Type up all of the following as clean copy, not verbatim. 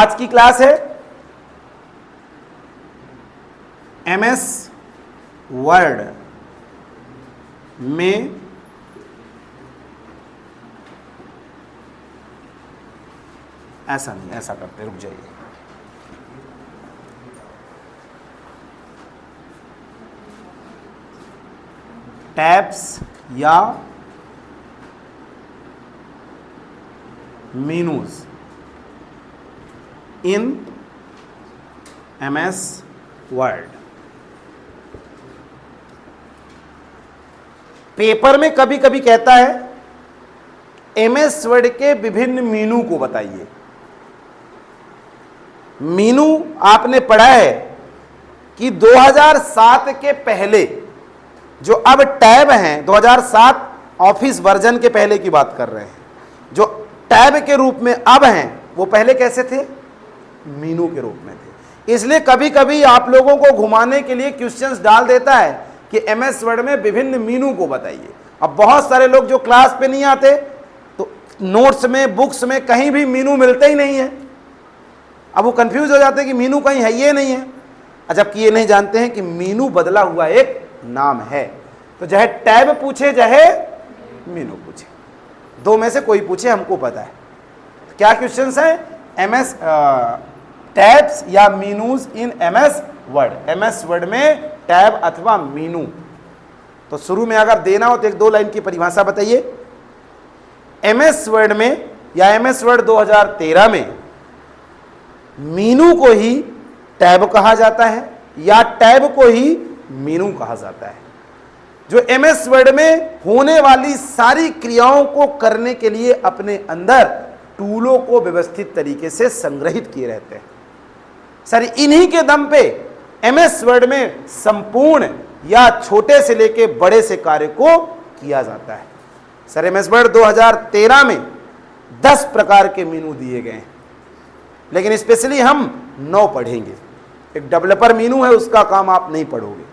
आज की क्लास है एमएस वर्ड में ऐसा नहीं, ऐसा करते, रुक जाइए। टैब्स या menus in MS word. Paper में कभी कभी कहता है एमएस वर्ड के विभिन्न मेनू को बताइए। मेनू आपने पढ़ा है कि 2007 के पहले जो अब टैब हैं, 2007 ऑफिस वर्जन के पहले की बात कर रहे हैं, जो टैब के रूप में अब हैं वो पहले कैसे थे? मेनू के रूप में थे। इसलिए कभी कभी आप लोगों को घुमाने के लिए क्वेश्चंस डाल देता है कि एमएस वर्ड में विभिन्न मेनू को बताइए। अब बहुत सारे लोग जो क्लास पे नहीं आते तो नोट्स में, बुक्स में कहीं भी मेनू मिलते ही नहीं है। अब वो कंफ्यूज हो जाते हैं कि मेनू कहीं है, ये नहीं है। जबकि ये नहीं जानते हैं कि मेनू बदला हुआ एक नाम है। तो चाहे टैब पूछे चाहे मेनू पूछे, दो में से कोई पूछे, हमको पता है। क्या क्वेश्चंस हैं? एमएस टैब्स या menus in MS word. MS word में टैब अथवा मेनू। तो शुरू में अगर देना हो तो एक दो लाइन की परिभाषा बताइए। एमएस वर्ड में या एमएस वर्ड 2013 में मेनू को ही टैब कहा जाता है या टैब को ही मेनू कहा जाता है। जो एमएस वर्ड में होने वाली सारी क्रियाओं को करने के लिए अपने अंदर टूलों को व्यवस्थित तरीके से संग्रहित किए रहते हैं। सर इन्हीं के दम पे एमएस वर्ड में संपूर्ण या छोटे से लेके बड़े से कार्य को किया जाता है। सर एमएस वर्ड 2013 में 10 प्रकार के मेनू दिए गए हैं, लेकिन स्पेशली हम 9 पढ़ेंगे। एक डेवलपर मेनू है, उसका काम आप नहीं पढ़ोगे।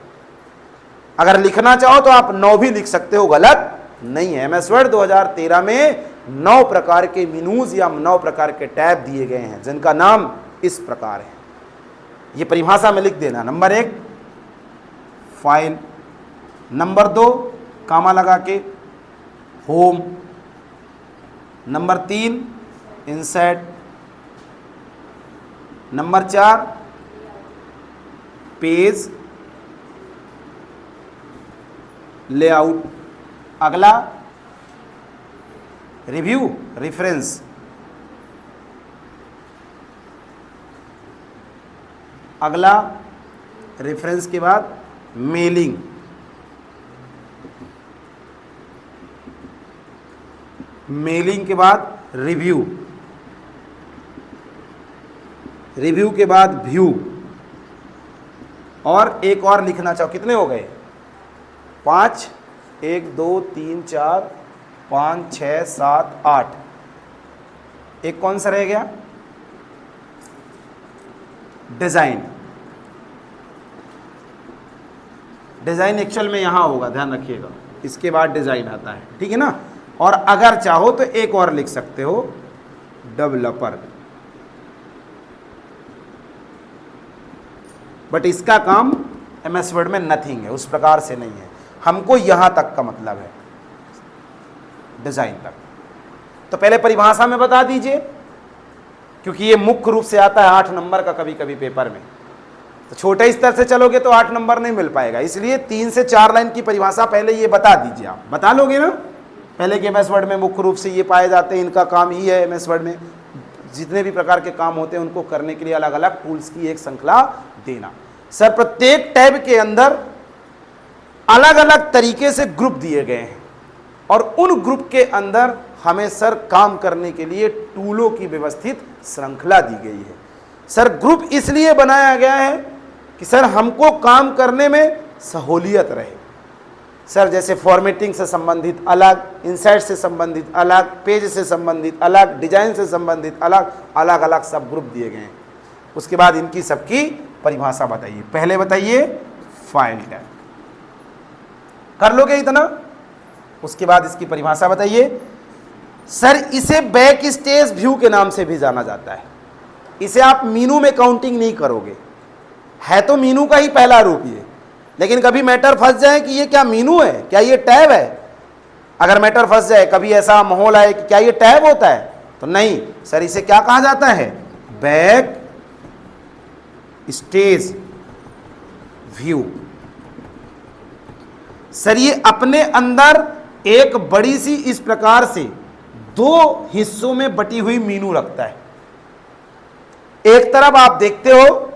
अगर लिखना चाहो तो आप 9 भी लिख सकते हो, गलत नहीं है। एमएस वर्ड 2013 में 9 प्रकार के मेनूज या 9 प्रकार के टैब दिए गए हैं, जिनका नाम इस प्रकार है। ये परिभाषा में लिख देना। नंबर 1 फाइल, नंबर 2 कामा लगा के home, number 3 insert, number 4 page layout, अगला रिव्यू रेफरेंस, अगला रेफरेंस के बाद मेलिंग, मेलिंग के बाद रिव्यू, रिव्यू के बाद व्यू, और एक और लिखना चाहो। कितने हो गए? 5, 1 2 3 4 5 6 7 8। एक कौन सा रह गया? डिजाइन। डिजाइन एक्चुअल में यहां होगा, ध्यान रखिएगा। इसके बाद डिजाइन आता है, ठीक है ना। और अगर चाहो तो एक और लिख सकते हो, डेवलपर। बट इसका काम एमएस वर्ड में नथिंग है, उस प्रकार से नहीं है। हमको यहां तक का मतलब है, डिजाइन तक। तो पहले परिभाषा में बता दीजिए, क्योंकि ये मुख्य रूप से आता है 8 नंबर का कभी कभी पेपर में। तो छोटे स्तर से चलोगे तो 8 नंबर नहीं मिल पाएगा। इसलिए 3 से 4 लाइन की परिभाषा पहले ये बता दीजिए। आप बता लोगे ना पहले कि एमएस वर्ड में मुख्य रूप से ये पाए जाते हैं, इनका काम ही है। एमएस वर्ड में जितने भी प्रकार के काम होते हैं उनको करने के लिए अलग अलग टूल्स की एक श्रृंखला देना। सर प्रत्येक टैब के अंदर अलग अलग तरीके से ग्रुप दिए गए हैं और उन ग्रुप के अंदर हमें सर काम करने के लिए टूलों की व्यवस्थित श्रृंखला दी गई है। सर ग्रुप इसलिए बनाया गया है कि सर हमको काम करने में सहूलियत रहे। सर जैसे फॉर्मेटिंग से संबंधित अलग, इंसर्ट से संबंधित अलग, पेज से संबंधित अलग, डिजाइन से संबंधित अलग, अलग अलग सब ग्रुप दिए गए हैं। उसके बाद इनकी सबकी परिभाषा बताइए। पहले बताइए फाइल टैब, कर लोगे इतना? उसके बाद इसकी परिभाषा बताइए। सर इसे बैक स्टेज व्यू के नाम से भी जाना जाता है। इसे आप मीनू में काउंटिंग नहीं करोगे, है तो मीनू का ही पहला रूप ये, लेकिन कभी मैटर फंस जाए कि ये क्या मीनू है, क्या ये टैब है। अगर मैटर फंस जाए, कभी ऐसा माहौल आए कि क्या ये टैब होता है, तो नहीं सर, इसे क्या कहा जाता है, बैक स्टेज व्यू। सर ये अपने अंदर एक बड़ी सी इस प्रकार से दो हिस्सों में बटी हुई मीनू रखता है। एक तरफ आप देखते हो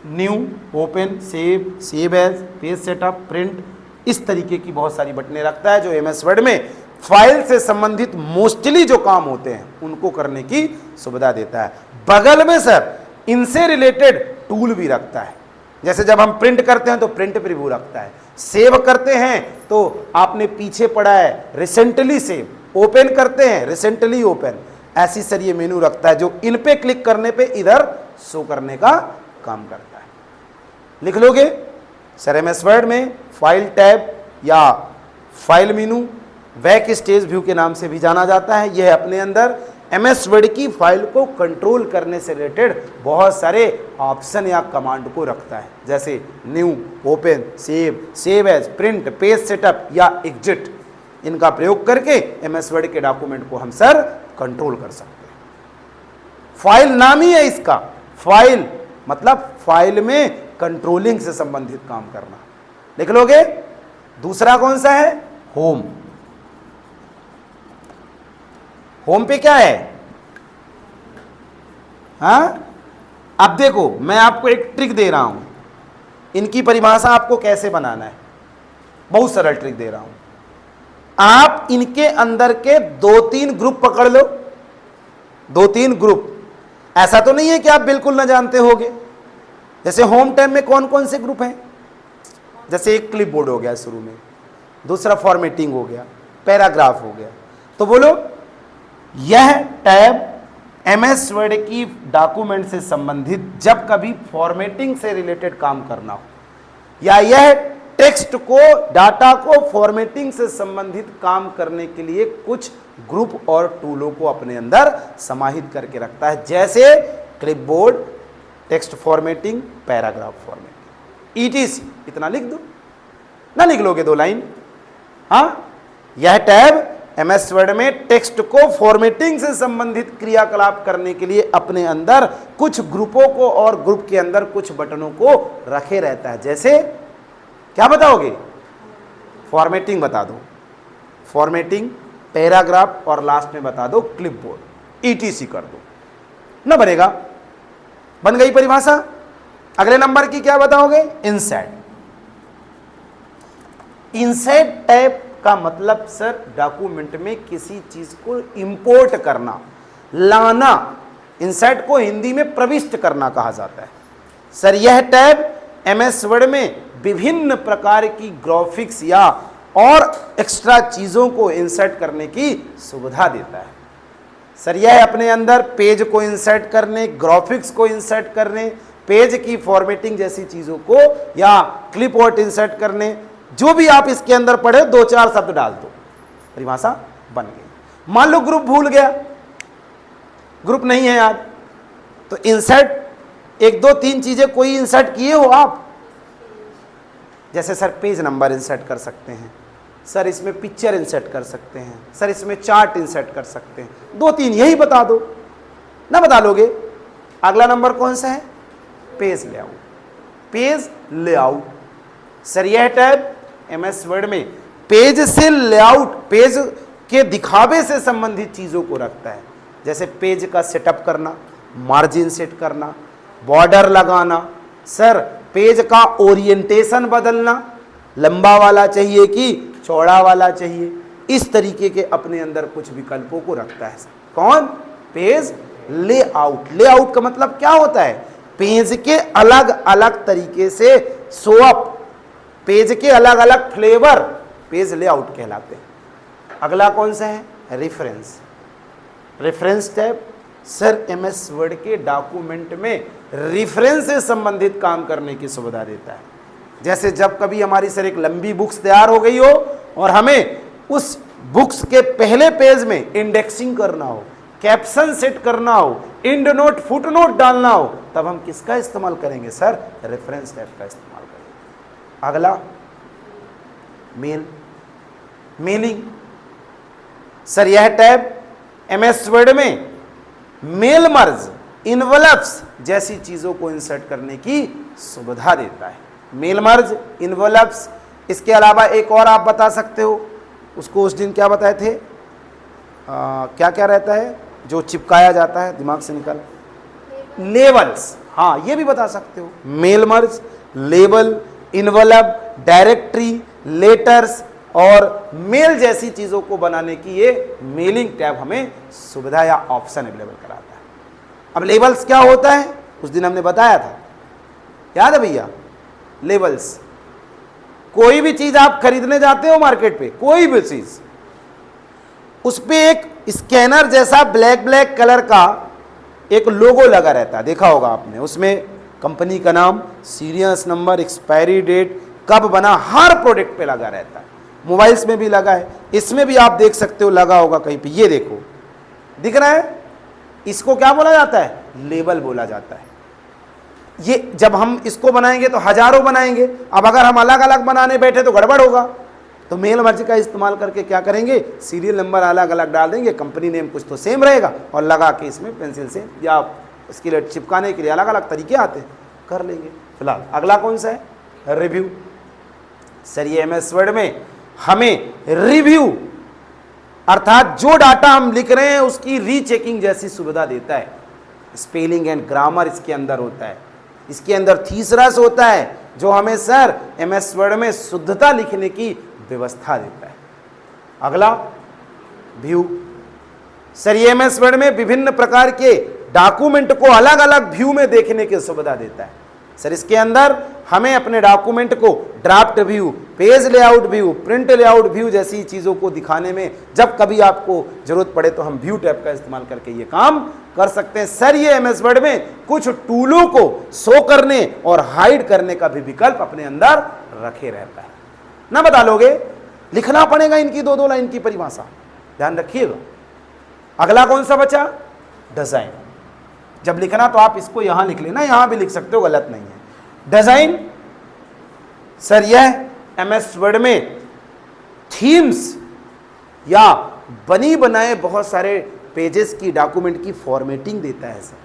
new, open, save, save as, page setup, print, इस तरीके की बहुत सारी बटनें रखता है जो एमएस वर्ड में फाइल से संबंधित मोस्टली जो काम होते हैं उनको करने की सुविधा देता है। बगल में सर इनसे रिलेटेड टूल भी रखता है, जैसे जब हम प्रिंट करते हैं तो प्रिंट प्रीव्यू रखता है, सेव करते हैं तो आपने पीछे पढ़ा है रिसेंटली सेव, ओपन करते हैं रिसेंटली ओपन, ऐसी सर ये मेनू रखता है जो इन पे क्लिक करने पे इधर शो करने का काम करता है। लिख लोगे सर, एमएस वर्ड में फाइल टैब या file menu back stage view के नाम से भी जाना जाता है। यह अपने अंदर एमएस वर्ड की फाइल को कंट्रोल करने से रिलेटेड बहुत सारे ऑप्शन या कमांड को रखता है, जैसे new, open, save, save as, print, page setup या एग्जिट। इनका प्रयोग करके एमएस वर्ड के डॉक्यूमेंट को हम सर कंट्रोल कर सकते हैं। फाइल नाम ही है इसका, फाइल मतलब फाइल में कंट्रोलिंग से संबंधित काम करना। लिख लोगे। दूसरा कौन सा है, होम। होम पे क्या है, हाँ अब देखो मैं आपको एक ट्रिक दे रहा हूं, इनकी परिभाषा आपको कैसे बनाना है, बहुत सरल ट्रिक दे रहा हूं। आप इनके अंदर के 2-3 ग्रुप पकड़ लो, 2-3 ग्रुप। ऐसा तो नहीं है कि आप बिल्कुल ना जानते होगे। जैसे होम टैब में कौन कौन से ग्रुप हैं, जैसे एक क्लिपबोर्ड हो गया शुरू में, दूसरा फॉर्मेटिंग हो गया, पैराग्राफ हो गया। तो बोलो यह टैब एमएस वर्ड की डॉक्यूमेंट से संबंधित जब कभी फॉर्मेटिंग से रिलेटेड काम करना हो, या यह टेक्स्ट को, डाटा को फॉर्मेटिंग से संबंधित काम करने के लिए कुछ ग्रुप और टूलों को अपने अंदर समाहित करके रखता है, जैसे clipboard, text formatting, paragraph formatting, etc. इतना लिख दो, ना लिख लोगे 2 लाइन। हाँ, यह टैब एमएस वर्ड में टेक्स्ट को फॉर्मेटिंग से संबंधित क्रियाकलाप करने के लिए अपने अंदर कुछ ग्रुपों को और ग्रुप के अंदर कुछ बटनों को रखे रहता है। जैसे क्या बताओगे, फॉर्मेटिंग बता दो, फॉर्मेटिंग, पैराग्राफ और लास्ट में बता दो क्लिपबोर्ड, ईटीसी कर दो, ना बनेगा। बन गई परिभाषा। अगले नंबर की क्या बताओगे, इंसर्ट। इंसर्ट टैब का मतलब सर डॉक्यूमेंट में किसी चीज को इंपोर्ट करना, लाना। इंसर्ट को हिंदी में प्रविष्ट करना कहा जाता है। सर यह टैब एमएस वर्ड में विभिन्न प्रकार की ग्राफिक्स या और एक्स्ट्रा चीजों को इंसर्ट करने की सुविधा देता है। सर यह अपने अंदर पेज को इंसर्ट करने, ग्राफिक्स को इंसर्ट करने, पेज की फॉर्मेटिंग जैसी चीजों को या क्लिप आर्ट इंसर्ट करने, जो भी आप इसके अंदर पढ़े 2-4 शब्द डाल दो, परिभाषा बन गई। मान लो ग्रुप भूल गया, ग्रुप नहीं है याद, तो इंसर्ट 1-2-3 चीजें कोई इंसर्ट किए हो आप, जैसे सर पेज नंबर इंसर्ट कर सकते हैं, सर इसमें पिक्चर इंसर्ट कर सकते हैं, सर इसमें चार्ट इंसर्ट कर सकते हैं, 2-3 यही बता दो, ना बता लोगे। अगला नंबर कौन सा है, page layout. Page layout, sir यह टैब एमएस वर्ड में पेज से लेआउट, पेज के दिखावे से संबंधित चीजों को रखता है, जैसे पेज का सेटअप करना, मार्जिन सेट करना, बॉर्डर लगाना, सर पेज का ओरिएंटेशन बदलना, लंबा वाला चाहिए कि चौड़ा वाला चाहिए, इस तरीके के अपने अंदर कुछ विकल्पों को रखता है। कौन, पेज लेआउट। लेआउट का मतलब क्या होता है, पेज के अलग अलग तरीके से शो अप, पेज के अलग अलग फ्लेवर पेज लेआउट कहलाते हैं। अगला कौन सा है, reference. Reference tab sir MS word के डॉक्यूमेंट में रेफरेंस से संबंधित काम करने की सुविधा देता है। जैसे जब कभी हमारी सर एक लंबी बुक्स तैयार हो गई हो और हमें उस बुक्स के पहले पेज में इंडेक्सिंग करना हो, कैप्शन सेट करना हो, इंड नोट फुट नोट डालना हो, तब हम किसका इस्तेमाल करेंगे सर? रेफरेंस टैब का इस्तेमाल करेंगे। अगला मेल, मेलिंग। सर यह टैब एमएस वर्ड में मेल मर्ज, इन्वेलप्स जैसी चीजों को इंसर्ट करने की सुविधा देता है। मेल मर्ज, इन्वेलप्स, इसके अलावा एक और आप बता सकते हो, उसको उस दिन क्या बताए थे, क्या क्या रहता है जो चिपकाया जाता है, दिमाग से निकल, लेबल्स, हाँ ये भी बता सकते हो। Mail merge, label, envelope, directory, letters और मेल जैसी चीजों को बनाने की ये मेलिंग टैब हमें सुविधा या ऑप्शन अवेलेबल कराता है। अब लेबल्स क्या होता है, उस दिन हमने बताया था, याद है भैया? लेबल्स, कोई भी चीज आप खरीदने जाते हो मार्केट पे, कोई भी चीज, उस पे एक स्कैनर जैसा ब्लैक ब्लैक कलर का एक लोगो लगा रहता है, देखा होगा आपने। उसमें कंपनी का नाम, सीरियस नंबर, एक्सपायरी डेट, कब बना, हर प्रोडक्ट पे लगा रहता है। मोबाइल्स में भी लगा है, इसमें भी आप देख सकते हो लगा होगा कहीं पे, ये देखो दिख रहा है। इसको क्या बोला जाता है? लेबल बोला जाता है। ये जब हम इसको बनाएंगे तो हजारों बनाएंगे, अब अगर हम अलग अलग बनाने बैठे तो गड़बड़ होगा। तो मेल मर्ज का इस्तेमाल करके क्या करेंगे, सीरियल नंबर अलग अलग डाल देंगे, कंपनी नेम कुछ तो सेम रहेगा, और लगा के इसमें पेंसिल से या इसके लिए चिपकाने के लिए अलग अलग तरीके आते हैं, कर लेंगे। फिलहाल अगला कौन सा है? रिव्यू। सर ये एमएस वर्ड में हमें रिव्यू अर्थात जो डाटा हम लिख रहे हैं उसकी रीचेकिंग जैसी सुविधा देता है। स्पेलिंग एंड ग्रामर इसके अंदर होता है, इसके अंदर थीसरस होता है जो हमें सर एमएस वर्ड में शुद्धता लिखने की व्यवस्था देता है। अगला व्यू। सर ये एमएस वर्ड में विभिन्न प्रकार के डॉक्यूमेंट को अलग अलग व्यू में देखने की सुविधा देता है। सर इसके अंदर हमें अपने डॉक्यूमेंट को draft view, page layout view, print layout view जैसी चीज़ों को दिखाने में जब कभी आपको जरूरत पड़े तो हम व्यू टैब का इस्तेमाल करके ये काम कर सकते हैं। सर ये एमएस वर्ड में कुछ टूलों को शो करने और हाइड करने का भी विकल्प अपने अंदर रखे रहता है। ना बता लोगे, लिखना पड़ेगा इनकी दो दो लाइन की परिभाषा, ध्यान रखिएगा। अगला कौन सा बचा? डिजाइन। जब लिखना तो आप इसको यहां लिख लेना, यहां भी लिख सकते हो, गलत नहीं है। डिजाइन। सर यह एमएस वर्ड में थीम्स या बनी बनाए बहुत सारे पेजेस की डॉक्यूमेंट की फॉर्मेटिंग देता है। सर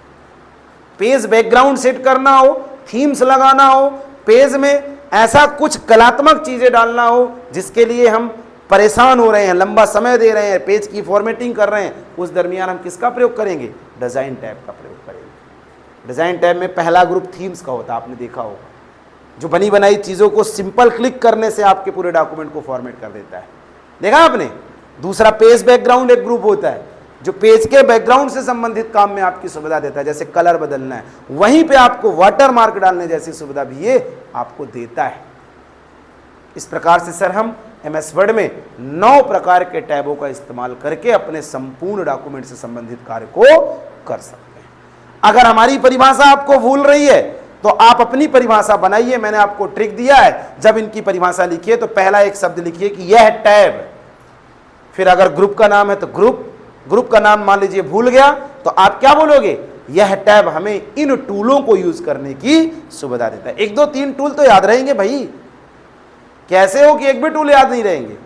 पेज बैकग्राउंड सेट करना हो, थीम्स लगाना हो, पेज में ऐसा कुछ कलात्मक चीजें डालना हो जिसके लिए हम परेशान हो रहे हैं, लंबा समय दे रहे हैं, पेज की फॉर्मेटिंग कर रहे हैं, उस दरमियान हम किसका प्रयोग करेंगे? डिजाइन टैब का प्रयोग करेंगे। डिजाइन टैब में पहला ग्रुप थीम्स का होता है, आपने देखा होगा, जो बनी बनाई चीजों को सिंपल क्लिक करने से आपके पूरे डॉक्यूमेंट को फॉर्मेट कर देता है, देखा आपने। दूसरा पेज बैकग्राउंड एक ग्रुप होता है जो पेज के बैकग्राउंड से संबंधित काम में आपकी सुविधा देता है, जैसे कलर बदलना है, वहीं पे आपको वाटर मार्क डालने जैसी सुविधा भी ये आपको देता है। इस प्रकार से सर हम एमएस वर्ड में 9 प्रकार के टैबों का इस्तेमाल करके अपने संपूर्ण डॉक्यूमेंट से संबंधित कार्य को कर सकते हैं। अगर हमारी परिभाषा आपको भूल रही है तो आप अपनी परिभाषा बनाइए, मैंने आपको ट्रिक दिया है। जब इनकी परिभाषा लिखिए तो पहला एक शब्द लिखिए कि यह टैब, फिर अगर ग्रुप का नाम है तो ग्रुप का नाम मान लीजिए भूल गया तो आप क्या बोलोगे? यह टैब हमें इन टूलों को यूज करने की सुविधा देता है। 1 2 3 टूल तो याद रहेंगे भाई, कैसे हो कि एक भी टूल याद नहीं रहेंगे?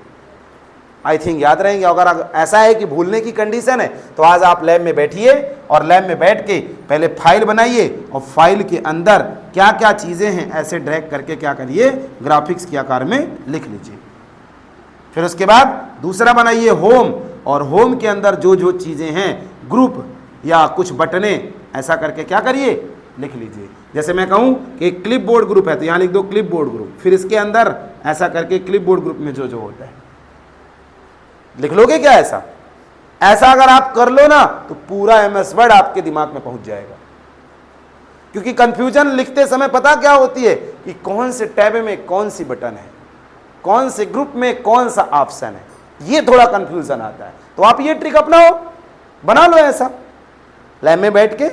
आई थिंक याद रहेंगे। अगर ऐसा है कि भूलने की कंडीशन है तो आज आप लैब में बैठिए और लैब में बैठ के पहले फाइल बनाइए और फाइल के अंदर क्या क्या चीज़ें हैं ऐसे ड्रैग करके क्या करिए, ग्राफिक्स के आकार में लिख लीजिए। फिर उसके बाद दूसरा बनाइए होम, और होम के अंदर जो जो चीज़ें हैं ग्रुप या कुछ बटने ऐसा करके क्या करिए, लिख लीजिए। जैसे मैं कहूँ कि क्लिप बोर्ड ग्रुप है तो यहाँ लिख दो क्लिप बोर्ड ग्रुप, फिर इसके अंदर ऐसा करके क्लिप बोर्ड ग्रुप में जो जो होता है लिख लोगे क्या? ऐसा अगर आप कर लो ना तो पूरा एमएस वर्ड आपके दिमाग में पहुंच जाएगा। क्योंकि कंफ्यूजन लिखते समय पता क्या होती है कि कौन से टैब में कौन सी बटन है, कौन से ग्रुप में कौन सा ऑप्शन है, ये थोड़ा कंफ्यूजन आता है। तो आप ये ट्रिक अपनाओ, बना लो ऐसा लैब में बैठ के।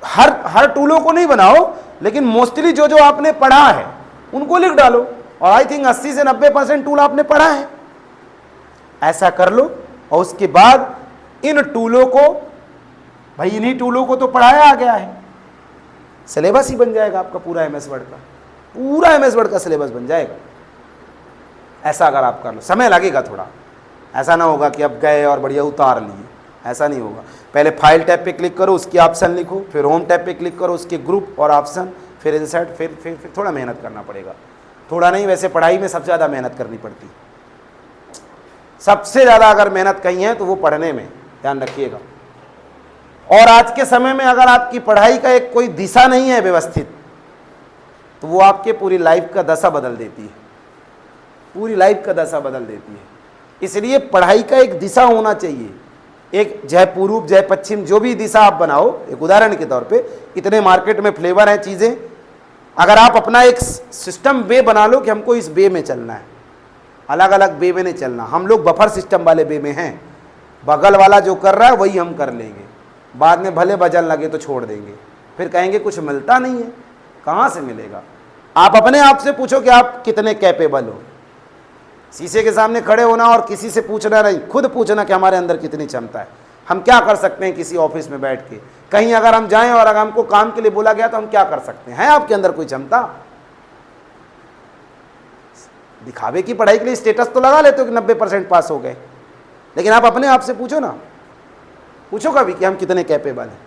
हर टूलों को नहीं बनाओ, लेकिन मोस्टली जो जो आपने पढ़ा है उनको लिख डालो, और आई थिंक 80 से 90% टूल आपने पढ़ा है, ऐसा कर लो। और उसके बाद इन टूलों को भाई इन्हीं टूलों को तो पढ़ाया गया है, सिलेबस ही बन जाएगा आपका पूरा एमएस वर्ड का, पूरा एमएस वर्ड का सिलेबस बन जाएगा। ऐसा अगर आप कर लो, समय लगेगा थोड़ा, ऐसा ना होगा कि अब गए और बढ़िया उतार लिए, ऐसा नहीं होगा। पहले फाइल टैब पे क्लिक करो, उसके ऑप्शन लिखो, फिर होम टैब पे क्लिक करो, उसके ग्रुप और ऑप्शन, फिर इंसर्ट, फिर थोड़ा मेहनत करना पड़ेगा। थोड़ा नहीं, वैसे पढ़ाई में सबसे ज़्यादा मेहनत करनी पड़ती, सबसे ज़्यादा अगर मेहनत कहीं है तो वो पढ़ने में, ध्यान रखिएगा। और आज के समय में अगर आपकी पढ़ाई का एक कोई दिशा नहीं है व्यवस्थित, तो वो आपके पूरी लाइफ का दशा बदल देती है, पूरी लाइफ का दशा बदल देती है। इसलिए पढ़ाई का एक दिशा होना चाहिए, एक जय पूर्व जय पश्चिम, जो भी दिशा आप बनाओ। एक उदाहरण के तौर पे इतने मार्केट में फ्लेवर हैं चीज़ें, अगर आप अपना एक सिस्टम वे बना लो कि हमको इस वे में चलना है, अलग अलग वे में नहीं चलना। हम लोग बफर सिस्टम वाले वे में हैं, बगल वाला जो कर रहा है वही हम कर लेंगे, बाद में भले बजन लगे तो छोड़ देंगे, फिर कहेंगे कुछ मिलता नहीं है। कहाँ से मिलेगा? आप अपने आप से पूछो कि आप कितने कैपेबल हो। शीशे के सामने खड़े होना और किसी से पूछना नहीं, खुद पूछना कि हमारे अंदर कितनी क्षमता है, हम क्या कर सकते हैं। किसी ऑफिस में बैठ के कहीं अगर हम जाएं और अगर हमको काम के लिए बोला गया तो हम क्या कर सकते हैं? आपके अंदर कोई क्षमता? दिखावे की पढ़ाई के लिए स्टेटस तो लगा लेते हो कि 90% पास हो गए, लेकिन आप अपने आप से पूछो ना, पूछो कभी कि हम कितने कैपेबल हैं।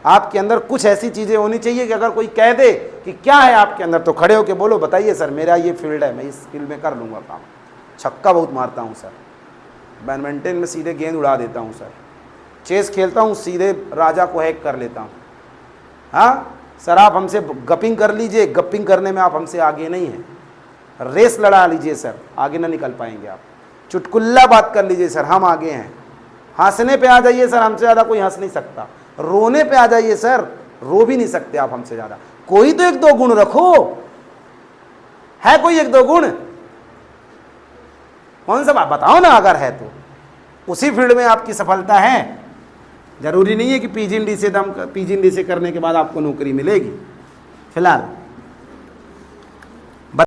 आपके अंदर कुछ ऐसी चीज़ें होनी चाहिए कि अगर कोई कह दे कि क्या है आपके अंदर, तो खड़े होकर बोलो, बताइए सर मेरा ये फील्ड है, मैं इस फील्ड में कर लूँगा काम। छक्का बहुत मारता हूँ सर, बैडमिंटन में सीधे गेंद उड़ा देता हूँ सर, चेस खेलता हूँ सीधे राजा को हैक कर लेता हूँ। हाँ सर, आप हमसे गपिंग कर लीजिए, गपिंग करने में आप हमसे आगे नहीं हैं। रेस लड़ा लीजिए सर, आगे ना निकल पाएंगे आप। चुटकुल्ला बात कर लीजिए सर, हम आगे हैं। हंसने पे आ जाइए सर, हमसे ज़्यादा कोई हंस नहीं सकता। रोने पे आ जाइए सर, रो भी नहीं सकते आप हमसे ज़्यादा। कोई तो एक दो गुण रखो, है कोई एक दो गुण? कौन सा बताओ ना, अगर है तो उसी फील्ड में आपकी सफलता है। जरूरी नहीं है कि पीजीएनडी से करने के बाद आपको नौकरी मिलेगी। फिलहाल